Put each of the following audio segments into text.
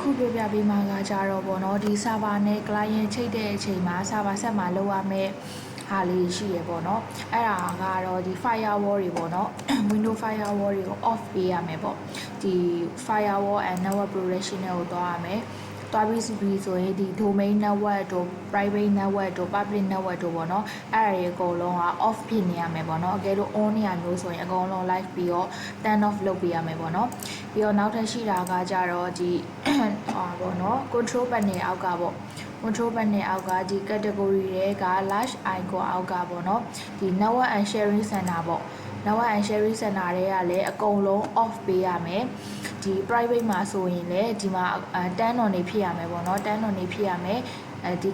ခုပြောပြပေးမှာကကြတော့ဗောနော်ဒီ server နဲ့ client ချိတ်တဲ့အချိန်မှာ server ဆက်မှာလောက်ရမယ်ဟာလေးရှိရပေါ့နော်အဲ့ဒါကတော့ဒီ firewall တွေပေါ့နော် Windows firewall တွေကို off ပေးရမယ်ပေါ့ဒီ firewall and network protection တွေကိုသွားရမယ်သွားပြီးဆိုရင်ဒီ domain network တို့ private network တို့ public network တို့ပေါ့နော်အဲ့ဒါတွေအကုန်လုံးက off ဖြစ်နေရမယ်ပေါ့နော်အကယ်လို့ on နေရမျိုးဆိုရင်အကုန်လုံး live ပြီးတော့ turn off လုပ်ပေးရမယ်ပေါ့နော်ပြီးတော့နောက်ထပ်ရှိတာကကြတော့ဒီပေါ့နော် control panel အောက်ကပေါ့ control panel အောက်ကဒီ category တွေက large icon အောက်ကပေါ့နော်ဒီ network and sharing center ပေါ့ network and sharing center တွေကလည်းအကုန်လုံး off ပေးရမယ်ဒီ private မှာဆိုရင်လည်းဒီမှာ10 on နေဖြစ်ရမယ်ပေါ့နော်10 on နေဖြစ်ရမယ်ဒီ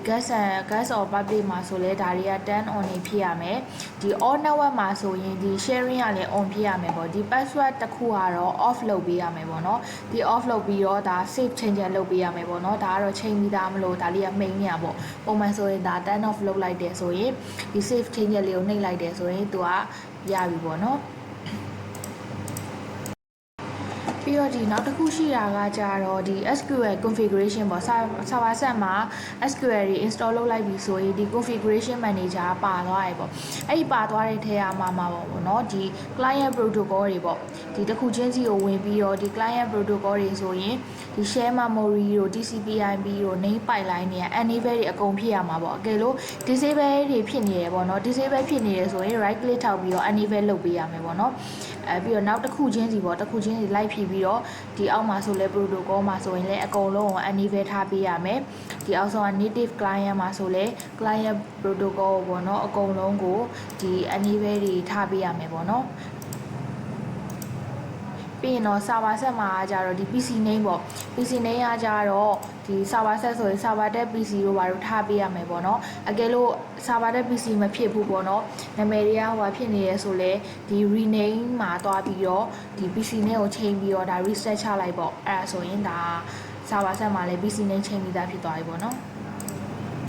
gas or public မှာဆိုလဲဒါတွေက10 on နေဖြစ်ရမယ်ဒီ all network မှာဆိုရင်ဒီ sharing ကလည်း on ဖြစ်ရမယ်ပေါ့ဒီ password တစ်ခုကတော့ off လုပ်ပေးရမယ်ပေါ့နော်ဒီ off လုပ်ပြီးတော့ဒါ save change လုပ်ပေးရမယ်ပေါ့နော်ဒါကတော့ချိန်ပြီးသားမလို့ဒါလေးက main နေရပေါ့ပုံမှန်ဆိုရင်ဒါ turn off လုပ်လိုက်တယ်ဆိုရင်ဒီ save change လေးကိုနှိပ်လိုက်တယ်ဆိုရင်သူကရပြီပေါ့နော်ပြီးတော့ဒီနောက်တစ်ခုရှိတာကကြတော့ဒီ SQL configuration ပေါ့ server set မှာ SQL တွေ install လုပ်လိုက်ပြီဆိုရင်ဒီ configuration manager ပါသွားတယ်ပေါ့အဲ့ဒီပါသွားတဲ့ထဲမှာပေါ့နော်ဒီ client protocol တွေပေါ့ဒီတစ်ခုချင်းစီကိုဝင်ပြီးတော့ဒီ client protocol တွေဆိုရင်ဒီ share memory တို့ TCP/IP တို့ name pipeline တွေက enable တွေအကုန်ဖြစ်ရမှာပေါ့အကယ်လို့ disable တွေဖြစ်နေတယ်ပေါ့နော် disable ဖြစ်နေတယ်ဆိုရင် right click ထောက်ပြီးတော့ enable လုပ်ပေးရမယ်ပေါ့နော်ပြီးတော့နောက်တစ်ခုချင်းစီပေါ့တစ်ခုချင်းစီလိုက်ဖြစ်ပြီးတော့ဒီအောက်မှာဆိုလဲ protocol မှာဆိုရင်လည်းအကုန်လုံးကို enable ထားပေးရမယ်ဒီအောက်ဆုံးက native client မှာဆိုလဲ client protocol ပေါ့နော်အကုန်လုံးကိုဒီ enable တွေထားပေးရမယ်ပေါ့နော်ပြီးရင်တော့ server set မှာကြတော့ဒီ PC name ပေါ့ PC name ကကြတော့ဒီ server set ဆိုရင် server တက် PC တို့ဘာလို့ထားပေးရမယ်ပေါ့နော်အကယ်လို့ server တက် PC မဖြစ်ဘူးပေါ့နော်နာမည်တွေကဟိုဖြစ်နေရဲဆိုလဲဒီ rename မှာတွားပြီးတော့ဒီ PC name ကိုချိန်ပြီးတော့ဒါ reset ချလိုက်ပေါ့အဲ့ဒါဆိုရင်ဒါ server set မှာလည်း PC name ချိန်ပြီးသားဖြစ်သွားပြီပေါ့နော်